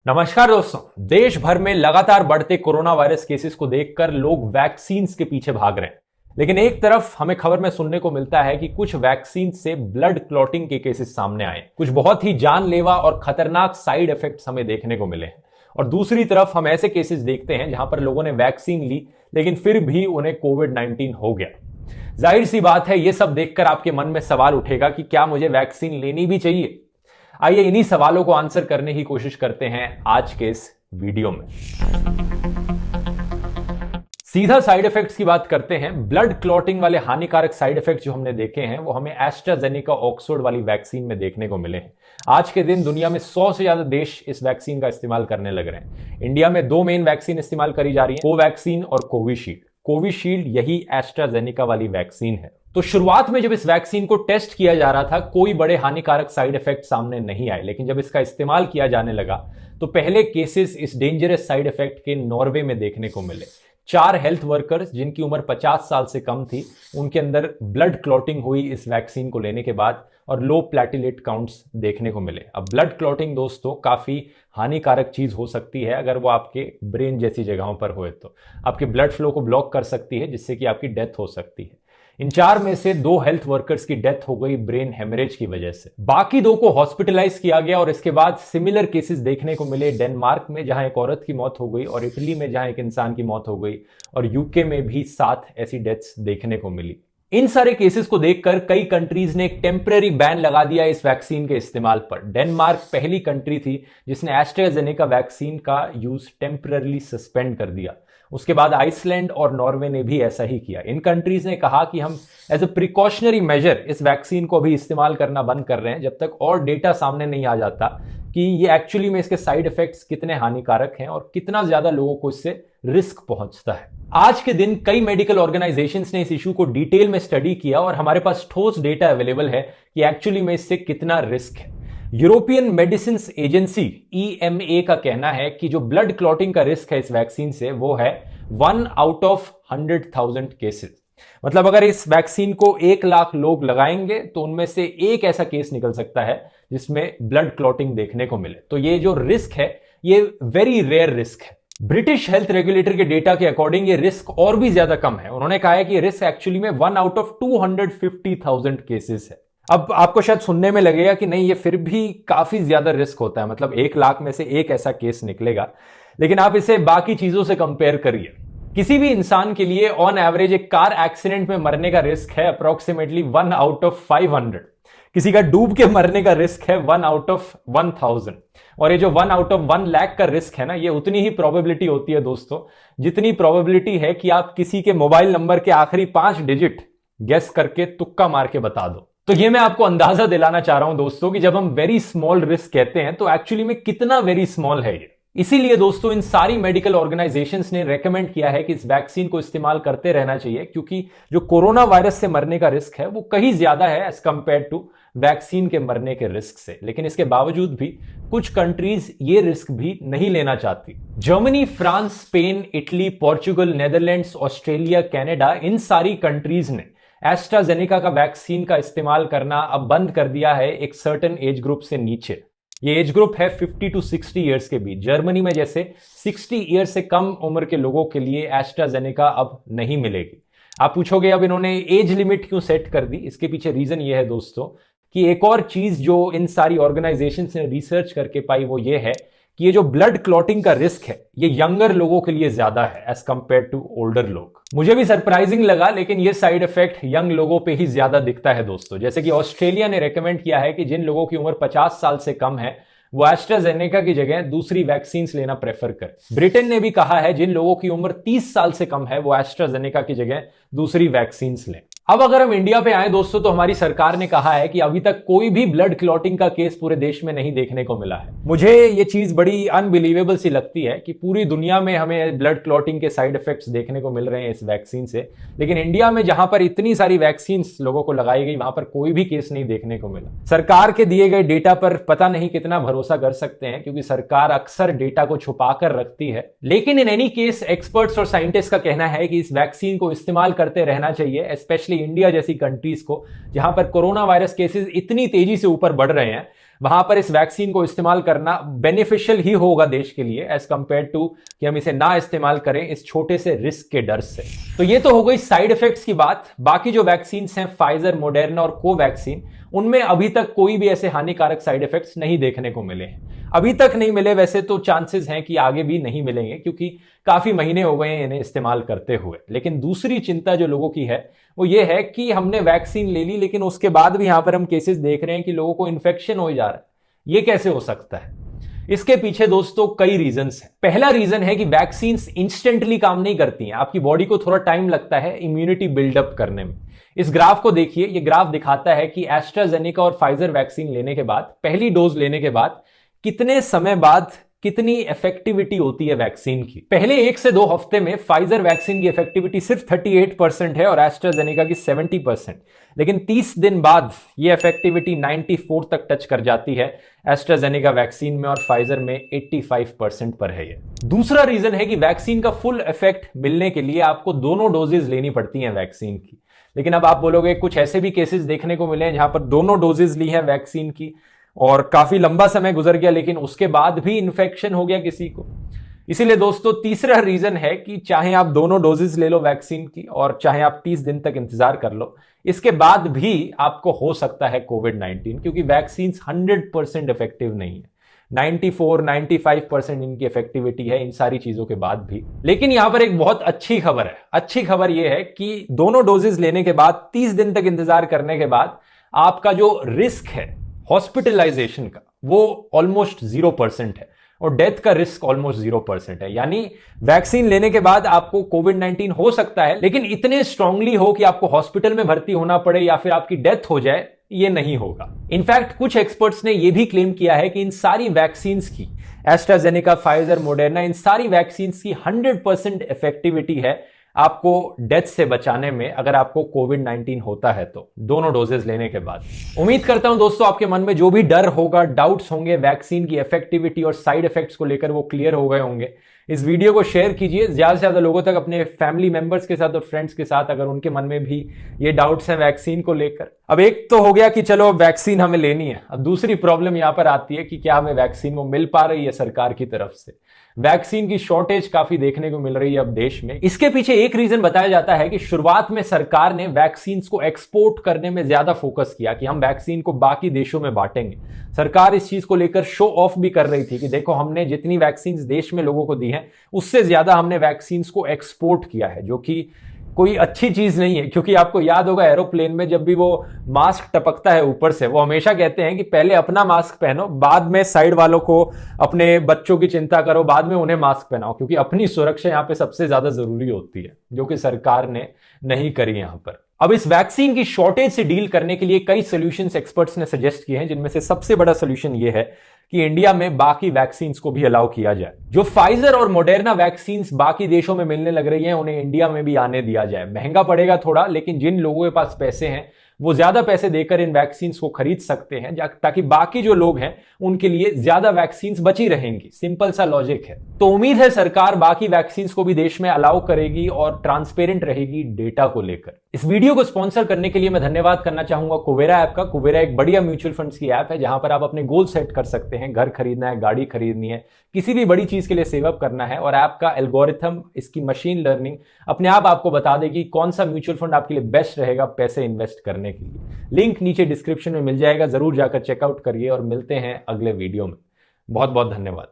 नमस्कार दोस्तों। देश भर में लगातार बढ़ते कोरोना वायरस केसेस को देखकर लोग वैक्सीन के पीछे भाग रहे हैं। लेकिन एक तरफ हमें खबर में सुनने को मिलता है कि कुछ वैक्सीन से ब्लड क्लॉटिंग के केसेस सामने आए, कुछ बहुत ही जानलेवा और खतरनाक साइड इफेक्ट्स हमें देखने को मिले हैं। और दूसरी तरफ हम ऐसे केसेस देखते हैं जहां पर लोगों ने वैक्सीन ली लेकिन फिर भी उन्हें कोविड-19 हो गया। जाहिर सी बात है, यह सब देखकर आपके मन में सवाल उठेगा कि क्या मुझे वैक्सीन लेनी भी चाहिए। आइए इन्हीं सवालों को आंसर करने की कोशिश करते हैं आज के इस वीडियो में। सीधा साइड इफेक्ट्स की बात करते हैं। ब्लड क्लॉटिंग वाले हानिकारक साइड इफेक्ट्स जो हमने देखे हैं वो हमें एस्ट्राजेनेका ऑक्सफोर्ड वाली वैक्सीन में देखने को मिले हैं। आज के दिन दुनिया में 100 से ज्यादा देश इस वैक्सीन का इस्तेमाल करने लग रहे हैं। इंडिया में 2 मेन वैक्सीन इस्तेमाल करी जा रही है, कोवैक्सीन और कोविशील्ड। कोविशील्ड यही एस्ट्राजेनेका वाली वैक्सीन है। तो शुरुआत में जब इस वैक्सीन को टेस्ट किया जा रहा था कोई बड़े हानिकारक साइड इफेक्ट सामने नहीं आए, लेकिन जब इसका इस्तेमाल किया जाने लगा तो पहले केसेस इस डेंजरस साइड इफेक्ट के नॉर्वे में देखने को मिले। 4 हेल्थ वर्कर्स जिनकी उम्र 50 साल से कम थी, उनके अंदर ब्लड क्लॉटिंग हुई इस वैक्सीन को लेने के बाद और लो प्लेटलेट काउंट्स देखने को मिले। अब ब्लड क्लॉटिंग दोस्तों काफी हानिकारक चीज हो सकती है अगर वो आपके ब्रेन जैसी जगहों पर होए तो आपके ब्लड फ्लो को ब्लॉक कर सकती है, जिससे कि आपकी डेथ हो सकती है। इन 4 में से 2 हेल्थ वर्कर्स की डेथ हो गई ब्रेन हेमरेज की वजह से। बाकी 2 को हॉस्पिटलाइज किया गया और इसके बाद सिमिलर केसेस देखने को मिले डेनमार्क में, जहां एक औरत की मौत हो गई, और इटली में जहां एक इंसान की मौत हो गई, और यूके में भी 7 ऐसी डेथ्स देखने को मिली। इन सारे केसेस को देखकर कई कंट्रीज ने एक टेम्पररी बैन लगा दिया इस वैक्सीन के इस्तेमाल पर। डेनमार्क पहली कंट्री थी जिसने एस्ट्राजेनेका वैक्सीन का यूज टेम्पररी सस्पेंड कर दिया। उसके बाद आइसलैंड और नॉर्वे ने भी ऐसा ही किया। इन कंट्रीज ने कहा कि हम एज अ प्रिकॉशनरी मेजर इस वैक्सीन को भी इस्तेमाल करना बंद कर रहे हैं जब तक और डेटा सामने नहीं आ जाता कि ये एक्चुअली में इसके साइड इफेक्ट्स कितने हानिकारक हैं और कितना ज्यादा लोगों को इससे रिस्क पहुंचता है। आज के दिन कई मेडिकल ऑर्गेनाइजेशंस ने इस इशू को डिटेल में स्टडी किया और हमारे पास ठोस डेटा अवेलेबल है कि एक्चुअली में इससे कितना रिस्क है। यूरोपियन मेडिसिन एजेंसी EMA का कहना है कि जो ब्लड क्लॉटिंग का रिस्क है इस वैक्सीन से वो है 1 आउट ऑफ 100,000 केसेस। मतलब अगर इस वैक्सीन को 1 लाख लोग लगाएंगे तो उनमें से एक ऐसा केस निकल सकता है जिसमें ब्लड क्लॉटिंग देखने को मिले। तो ये जो रिस्क है ये वेरी रेयर रिस्क है। ब्रिटिश हेल्थ रेगुलेटर के डेटा के अकॉर्डिंग ये रिस्क और भी ज्यादा कम है। उन्होंने कहा है कि रिस्क एक्चुअली में 1 आउट ऑफ 250,000 केसेस है। अब आपको शायद सुनने में लगेगा कि नहीं, ये फिर भी काफी ज्यादा रिस्क होता है, मतलब 1 लाख में से एक ऐसा केस निकलेगा। लेकिन आप इसे बाकी चीजों से कंपेयर करिए। किसी भी इंसान के लिए ऑन एवरेज एक कार एक्सीडेंट में मरने का रिस्क है अप्रोक्सीमेटली 1 आउट ऑफ 500। किसी का डूब के मरने का रिस्क है 1 आउट ऑफ 1000। और ये जो 1 आउट ऑफ 1 लाख का रिस्क है ना, ये उतनी ही प्रोबेबिलिटी होती है दोस्तों जितनी प्रोबेबिलिटी है कि आप किसी के मोबाइल नंबर के आखिरी 5 डिजिट गेस करके तुक्का मार के बता दो। तो ये मैं आपको अंदाजा दिलाना चाह रहा हूं दोस्तों कि जब हम वेरी स्मॉल रिस्क कहते हैं तो एक्चुअली में कितना वेरी स्मॉल है ये। इसीलिए दोस्तों इन सारी मेडिकल ऑर्गेनाइजेशंस ने रेकमेंड किया है कि इस वैक्सीन को इस्तेमाल करते रहना चाहिए, क्योंकि जो कोरोना वायरस से मरने का रिस्क है वो कहीं ज्यादा है एज कंपेयर टू वैक्सीन के मरने के रिस्क से। लेकिन इसके बावजूद भी कुछ कंट्रीज ये रिस्क भी नहीं लेना चाहती। Germany, France, Spain, Italy, Portugal, Netherlands, Australia, Canada, इन सारी कंट्रीज ने एस्ट्राजेनेका का वैक्सीन का इस्तेमाल करना अब बंद कर दिया है एक सर्टेन एज ग्रुप से नीचे। ये एज ग्रुप है 50 to 60 इयर्स के बीच। जर्मनी में जैसे 60 ईयर्स से कम उम्र के लोगों के लिए एस्ट्राजेनेका अब नहीं मिलेगी। आप पूछोगे अब इन्होंने एज लिमिट क्यों सेट कर दी? इसके पीछे रीजन ये है दोस्तों कि एक और चीज जो इन सारी ऑर्गेनाइजेशंस ने रिसर्च करके पाई वो ये है कि ये जो ब्लड क्लॉटिंग का रिस्क है ये यंगर लोगों के लिए ज्यादा है एज कंपेयर टू ओल्डर लोग। मुझे भी सरप्राइजिंग लगा, लेकिन ये साइड इफेक्ट यंग लोगों पे ही ज्यादा दिखता है दोस्तों। जैसे कि ऑस्ट्रेलिया ने रेकमेंड किया है कि जिन लोगों की उम्र 50 साल से कम है वो एस्ट्राजेनेका की जगह दूसरी वैक्सीन लेना प्रेफर करें। ब्रिटेन ने भी कहा है जिन लोगों की उम्र 30 साल से कम है वो एस्ट्राजेनेका की जगह दूसरी वैक्सीन लें। अब अगर हम इंडिया पे आए दोस्तों तो हमारी सरकार ने कहा है कि अभी तक कोई भी ब्लड क्लॉटिंग का केस पूरे देश में नहीं देखने को मिला है। मुझे ये चीज बड़ी अनबिलीवेबल सी लगती है कि पूरी दुनिया में हमें ब्लड क्लॉटिंग के साइड इफेक्ट्स देखने को मिल रहे हैं इस वैक्सीन से, लेकिन इंडिया में जहां पर इतनी सारी वैक्सीन लोगों को लगाई गई वहां पर कोई भी केस नहीं देखने को मिला। सरकार के दिए गए डेटा पर पता नहीं कितना भरोसा कर सकते हैं, क्योंकि सरकार अक्सर डेटा को छुपा कर रखती है। लेकिन इन एनी केस एक्सपर्ट्स और साइंटिस्ट का कहना है कि इस वैक्सीन को इस्तेमाल करते रहना चाहिए, स्पेशली इंडिया जैसी कंट्रीज को जहां पर कोरोना वायरस केसेस इतनी तेजी से ऊपर बढ़ रहे हैं। वहां पर इस वैक्सीन को इस्तेमाल करना बेनिफिशियल ही होगा देश के लिए एज कंपेयर टू कि हम इसे ना इस्तेमाल करें इस छोटे से रिस्क के डर से। तो ये तो हो गई साइड इफेक्ट्स की बात। बाकी जो वैक्सीन हैं फाइजर, मॉडर्ना और कोवैक्सीन, उनमें अभी तक कोई भी ऐसे हानिकारक साइड इफेक्ट्स नहीं देखने को मिले हैं। अभी तक नहीं मिले, वैसे तो चांसेस हैं कि आगे भी नहीं मिलेंगे क्योंकि काफी महीने हो गए हैं इन्हें इस्तेमाल करते हुए। लेकिन दूसरी चिंता जो लोगों की है वो ये है कि हमने वैक्सीन ले ली लेकिन उसके बाद भी यहां पर हम केसेस देख रहे हैं कि लोगों को इन्फेक्शन हो जा रहा है। ये कैसे हो सकता है? इसके पीछे दोस्तों कई रीजंस हैं। पहला रीजन है कि वैक्सीन इंस्टेंटली काम नहीं करती हैं, आपकी बॉडी को थोड़ा टाइम लगता है इम्यूनिटी बिल्डअप करने में। इस ग्राफ को देखिए, ये ग्राफ दिखाता है कि एस्ट्राजेनेका और फाइजर वैक्सीन लेने के बाद, पहली डोज लेने के बाद कितने समय बाद कितनी इफेक्टिविटी होती है वैक्सीन की। पहले 1 से 2 हफ्ते में फाइजर वैक्सीन की इफेक्टिविटी सिर्फ 38% है और एस्ट्राजेनेका की 70%, लेकिन 30 दिन बाद ये इफेक्टिविटी 94 तक टच कर जाती है एस्ट्राजेनेका वैक्सीन में और फाइजर में 85% पर है। ये दूसरा रीजन है कि वैक्सीन का फुल इफेक्ट मिलने के लिए आपको दोनों डोजेज लेनी पड़ती हैं वैक्सीन की। लेकिन अब आप बोलोगे कुछ ऐसे भी केसेस देखने को मिले हैं जहां पर दोनों डोजेज ली हैं वैक्सीन की और काफी लंबा समय गुजर गया लेकिन उसके बाद भी इन्फेक्शन हो गया किसी को। इसीलिए दोस्तों तीसरा रीजन है कि चाहे आप दोनों डोजेस ले लो वैक्सीन की और चाहे आप 30 दिन तक इंतजार कर लो, इसके बाद भी आपको हो सकता है कोविड-19 क्योंकि वैक्सीन 100% इफेक्टिव नहीं है। 94-95% इनकी इफेक्टिविटी है इन सारी चीजों के बाद भी। लेकिन यहां पर एक बहुत अच्छी खबर है। अच्छी खबर यह है कि दोनों डोजेस लेने के बाद 30 दिन तक इंतजार करने के बाद आपका जो रिस्क है हॉस्पिटलाइजेशन का वो ऑलमोस्ट 0% है और डेथ का रिस्क ऑलमोस्ट 0% है। यानी वैक्सीन लेने के बाद आपको कोविड-19 हो सकता है लेकिन इतने स्ट्रांगली हो कि आपको हॉस्पिटल में भर्ती होना पड़े या फिर आपकी डेथ हो जाए, ये नहीं होगा। इनफैक्ट कुछ एक्सपर्ट्स ने यह भी क्लेम किया है कि इन सारी वैक्सीन की, एस्ट्राजेनेका, फाइजर, मॉडर्ना, इन सारी वैक्सीन की 100% इफेक्टिविटी है आपको डेथ से बचाने में अगर आपको कोविड-19 होता है तो, दोनों डोजेस लेने के बाद। उम्मीद करता हूं दोस्तों आपके मन में जो भी डर होगा, डाउट्स होंगे वैक्सीन की इफेक्टिविटी और साइड इफेक्ट्स को लेकर, वो क्लियर हो गए होंगे। इस वीडियो को शेयर कीजिए ज्यादा से ज्यादा लोगों तक, अपने फैमिली मेंबर्स के साथ और फ्रेंड्स के साथ, अगर उनके मन में भी ये डाउट्स हैं वैक्सीन को लेकर। अब एक तो हो गया कि चलो वैक्सीन हमें लेनी है, अब दूसरी प्रॉब्लम यहां पर आती है कि क्या हमें वैक्सीन वो मिल पा रही है सरकार की तरफ से। वैक्सीन की शॉर्टेज काफी देखने को मिल रही है अब देश में। इसके पीछे एक रीजन बताया जाता है कि शुरुआत में सरकार ने वैक्सीन को एक्सपोर्ट करने में ज्यादा फोकस किया कि हम वैक्सीन को बाकी देशों में बांटेंगे। सरकार इस चीज को लेकर शो ऑफ भी कर रही थी कि देखो हमने जितनी वैक्सीन देश में लोगों को दी है उससे ज्यादा हमने वैक्सीन को एक्सपोर्ट किया है, जो कि कोई अच्छी चीज नहीं है। क्योंकि आपको याद होगा एरोप्लेन में जब भी वो मास्क टपकता है ऊपर से, वो हमेशा कहते हैं कि पहले अपना मास्क पहनो, बाद में साइड वालों को, अपने बच्चों की चिंता करो, बाद में उन्हें मास्क पहनाओ, क्योंकि अपनी सुरक्षा यहां पे सबसे ज्यादा जरूरी होती है, जो कि सरकार ने नहीं करी यहां पर। अब इस वैक्सीन की शॉर्टेज से डील करने के लिए कई सॉल्यूशंस एक्सपर्ट्स ने सजेस्ट किए हैं, जिनमें से सबसे बड़ा सॉल्यूशन यह है कि इंडिया में बाकी वैक्सीन को भी अलाउ किया जाए। जो फाइजर और मॉडर्ना वैक्सीन बाकी देशों में मिलने लग रही हैं उन्हें इंडिया में भी आने दिया जाए। महंगा पड़ेगा थोड़ा, लेकिन जिन लोगों के पास पैसे हैं वो ज्यादा पैसे देकर इन वैक्सीन को खरीद सकते हैं, ताकि बाकी जो लोग हैं उनके लिए ज्यादा वैक्सीन बची रहेंगी। सिंपल सा लॉजिक है। तो उम्मीद है सरकार बाकी वैक्सीन को भी देश में अलाउ करेगी और ट्रांसपेरेंट रहेगी डेटा को लेकर। इस वीडियो को स्पॉन्सर करने के लिए मैं धन्यवाद करना चाहूंगा कुवेरा ऐप का। कुवेरा एक बढ़िया म्यूचुअल फंड्स की ऐप है जहां पर आप अपने गोल सेट कर सकते हैं। घर खरीदना है, गाड़ी खरीदनी है, किसी भी बड़ी चीज के लिए सेव अप करना है, और ऐप का एल्गोरिथम, इसकी मशीन लर्निंग अपने आप आपको बता देगी कौन सा म्यूचुअल फंड आपके लिए बेस्ट रहेगा पैसे इन्वेस्ट करने के लिए। लिंक नीचे डिस्क्रिप्शन में मिल जाएगा, जरूर जाकर चेकआउट करिए और मिलते हैं अगले वीडियो में। बहुत बहुत धन्यवाद।